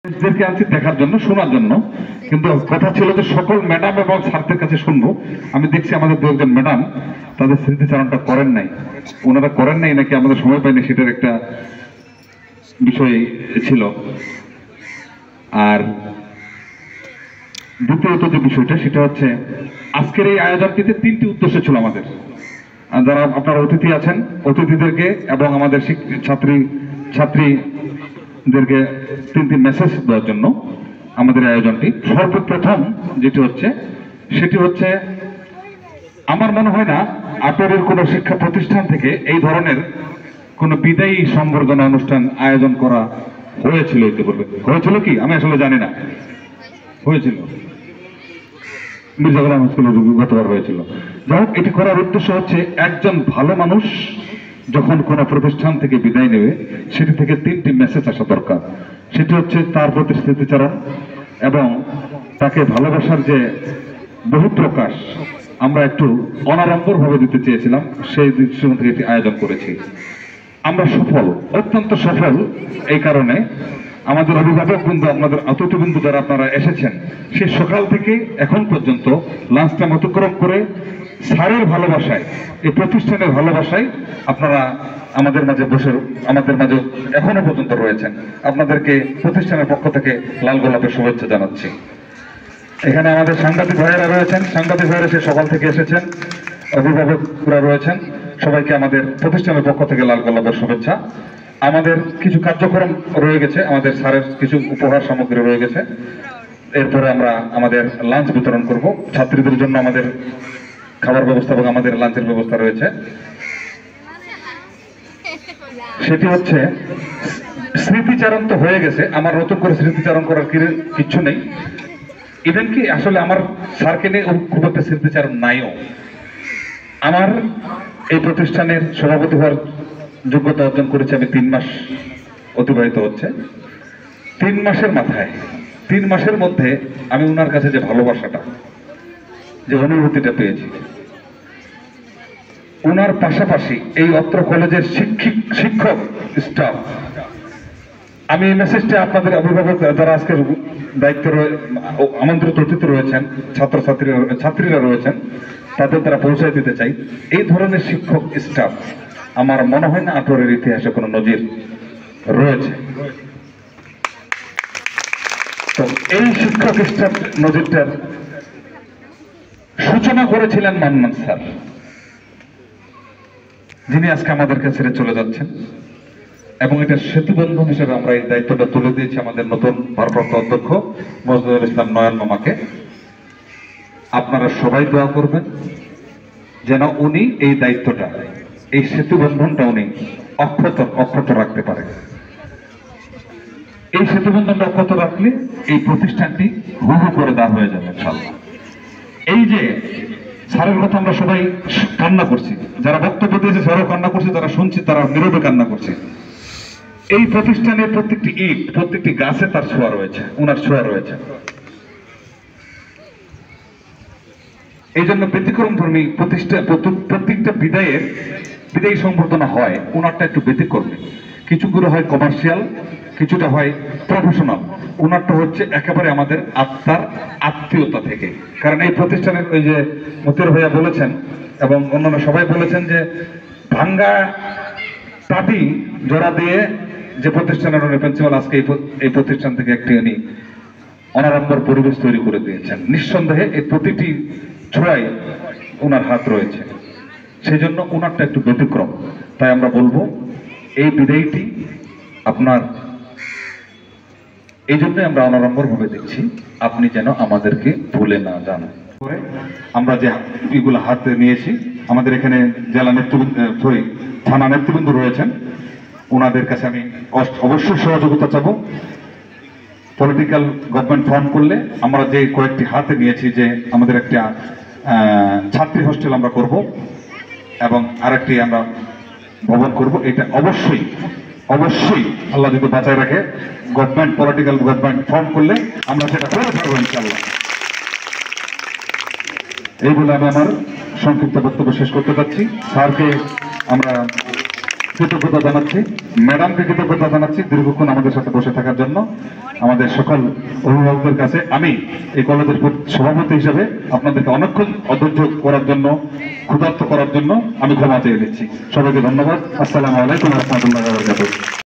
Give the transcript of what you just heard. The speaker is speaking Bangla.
দেরকে আনছি দেখার জন্য, শোনার জন্য, কিন্তু কথা ছিল যে সকল ম্যাডাম এবং স্যারদের কাছে শুনবো। আমি দেখছি আমাদের দু একজন ম্যাডাম তাদের স্মৃতিচারণটা করেন নাই। ওনারা করেন নাই নাকি আমাদের সময় পাইনি, সেটার একটা বিষয় ছিল। আর দ্বিতীয়ত যে বিষয়টা সেটা হচ্ছে আজকের এই আয়োজনটিতে তিনটি উদ্দেশ্য ছিল আমাদের। যারা আপনারা অতিথি আছেন, অতিথিদেরকে এবং আমাদের ছাত্রীদেরকে তিনটি মেসেজ দেওয়ার জন্য আমাদের আয়োজনটি। সর্বপ্রথম সেটি হচ্ছে আমার মনে হয় না আপনাদের কোনো শিক্ষা প্রতিষ্ঠান থেকে এই ধরনের কোনো বিদায়ী সংবর্ধনা অনুষ্ঠান আয়োজন করা হয়েছিল ইতিপূর্বে। হয়েছিল কি আমি আসলে জানি না, হয়েছিল মির্জা গোলাম স্কুলে গতবার হয়েছিল। যাই হোক, এটি করার উদ্দেশ্য হচ্ছে একজন ভালো মানুষ যখন কোনো প্রতিষ্ঠান থেকে বিদায় নেবে সেটি থেকে তিনটি মেসেজ আসা দরকার। সেটি হচ্ছে তার প্রতি স্মৃতিচারণ এবং তাকে ভালোবাসার যে বহিঃপ্রকাশ আমরা একটু অনাড়ম্বর ভাবে দিতে চেয়েছিলাম, সেই দৃষ্টিকোণ থেকে এটি আয়োজন করেছি। আমরা সফল, অত্যন্ত সফল এই কারণে আমাদের অভিভাবক বৃন্দ, আমাদের অতিথিবৃন্দ যারা আপনারা এসেছেন, সেই সকাল থেকে এখন পর্যন্ত লাঞ্চ টাইম অতিক্রম করে স্যারের ভালোবাসায়, এই প্রতিষ্ঠানের ভালোবাসায় আপনারা আমাদের মাঝে এখনো পর্যন্ত রয়েছেন। আপনাদেরকে প্রতিষ্ঠানের পক্ষ থেকে লাল গোলাপের শুভেচ্ছা জানাচ্ছি। এখানে আমাদের সাংবাদিক ভাইয়েরা রয়েছেন, সাংবাদিক ভাইয়েরা সে সকাল থেকে এসেছেন, অভিভাবকরা রয়েছেন, সবাইকে আমাদের প্রতিষ্ঠানের পক্ষ থেকে লাল গোলাপের শুভেচ্ছা। আমাদের কিছু কার্যক্রম রয়ে গেছে, আমাদের স্যারের কিছু উপহার সামগ্রী রয়ে গেছে। এরপরে আমরা আমাদের লাঞ্চ বিতরণ করব। ছাত্রীদের জন্য আমাদের খাবার ব্যবস্থা এবং আমাদের লাঞ্চের ব্যবস্থা রয়েছে। সেটি হচ্ছে স্মৃতিচারণ তো হয়ে গেছে, আমার নতুন করে স্মৃতিচারণ করার কিচ্ছু নেই। ইভেন কি আসলে আমার স্যারকে নিয়ে খুব একটা স্মৃতিচারণ নাইও। আমার এই প্রতিষ্ঠানের সভাপতি হওয়ার যোগ্যতা অর্জন করেছি আমি 3 মাস অতিবাহিত হচ্ছে। 3 মাসের মাথায় 3 মাসের মধ্যে আমি ওনার কাছে যে ভালোবাসাটা, যে অনুভূতিটা পেয়েছি, ওনার পাশাপাশি এই অত্র কলেজের শিক্ষক স্টাফ, আমি এই মেসেজটা আপনাদের অভিভাবক যারা আজকে দায়িত্ব আমন্ত্রিত অতিথি রয়েছেন, ছাত্রীরা রয়েছেন, তাদের দ্বারা পৌঁছায় দিতে চাই। এই ধরনের শিক্ষক স্টাফ আমার মনে হয় না আটোয়ারের ইতিহাসে কোনো নজির রয়েছে। তো এই শিক্ষক স্টাফ নজিরটার সূচনা করেছিলেন মান্নান স্যার, যিনি আজকে আমাদেরকে ছেড়ে চলে যাচ্ছেন। এবং এটা সেতুবন্ধন হিসেবে আমরা এই দায়িত্বটা তুলে দিয়েছি আমাদের নতুন ভারপ্রাপ্ত অধ্যক্ষ মজদুল ইসলাম নয়ন মামাকে। আপনারা সবাই দোয়া করবেন যেন উনি এই দায়িত্বটা, এই সেতুবন্ধনটা উনি অক্ষত রাখতে পারে। এই সেতুবন্ধনটা অক্ষত রাখলে এই প্রতিষ্ঠানটি হু হু করে দাঁড় হয়ে যাবে ইনশাআল্লাহ। এই যে স্যারের কথা আমরা সবাই কান্না করছি, যারা বক্তব্য দিয়েছে স্যারও কান্না করছে, যারা শুনছি তারা নীরবে কান্না করছে। এই প্রতিষ্ঠানের প্রত্যেকটি ইট, প্রত্যেকটি গাছে তার ছোঁয়া রয়েছে, ওনার ছোঁয়া রয়েছে। এই জন্য ব্যতিক্রম ধর্মী প্রত্যেকটা বিদায়ী সংবর্ধনা হয়, ওনারটা একটু ব্যতিক্রমী। কিছুগুলো হয় কমার্শিয়াল, কিছুটা হয় প্রফেশনাল। ওনারটা হচ্ছে একেবারে আমাদের আত্মার আত্মীয়তা থেকে। কারণ এই প্রতিষ্ঠানের ওই যে মতির ভাইয়া বলেছেন এবং অন্যান্য সবাই বলেছেন যে ভাঙ্গা টাটি জোড়া দিয়ে যে প্রতিষ্ঠানের প্রিন্সিপাল আজকে এই প্রতিষ্ঠান থেকে একটি উনি অনাড়ম্বর পরিবেশ তৈরি করে দিয়েছেন। নিঃসন্দেহে এই প্রতিটি ছোঁয়ায় ওনার হাত রয়েছে, সেই জন্য ওনারটা একটু ব্যতিক্রম। তাই আমরা বলবো এই বিদায়টি আপনার, এই জন্যই আমরা অনাড়ম্বর ভাবে দিচ্ছি, আপনি যেন আমাদেরকে ভুলে না যান। আমরা যে এগুলো হাতে নিয়েছি, আমাদের এখানে জেলা থানা নেতৃবৃন্দ রয়েছেন, ওনাদের কাছে আমি অবশ্যই সহযোগিতা চাবো। পলিটিক্যাল গভর্নমেন্ট ফর্ম করলে আমরা যে কয়েকটি হাতে নিয়েছি, যে আমাদের একটা ছাত্রী হোস্টেল আমরা করব এবং আরেকটি আমরা ভবন করব, এটা অবশ্যই আল্লাহ যদি বাঁচায় রাখে গভর্নমেন্ট, পলিটিক্যাল গভর্নমেন্ট ফর্ম করলে আমরা সেটা করে থাকবো ইনশাআল্লাহ। এই বলে আমি আমার সংক্ষিপ্ত বক্তব্য শেষ করতে চাচ্ছি। স্যারকে আমরা কৃতজ্ঞতা জানাচ্ছি, ম্যাডামকে কৃতজ্ঞতা জানাচ্ছি দীর্ঘক্ষণ আমাদের সাথে বসে থাকার জন্য। আমাদের সকল অভিভাবকদের কাছে আমি এই কলেজের সভাপতি হিসেবে আপনাদেরকে অনেকক্ষণ অধৈর্য করার জন্য, ক্ষুধার্ত করার জন্য আমি ক্ষমা চেয়ে নিচ্ছি। সবাইকে ধন্যবাদ। আসসালামু আলাইকুম ওয়া রাহমাতুল্লাহি ওয়া বারাকাতুহু।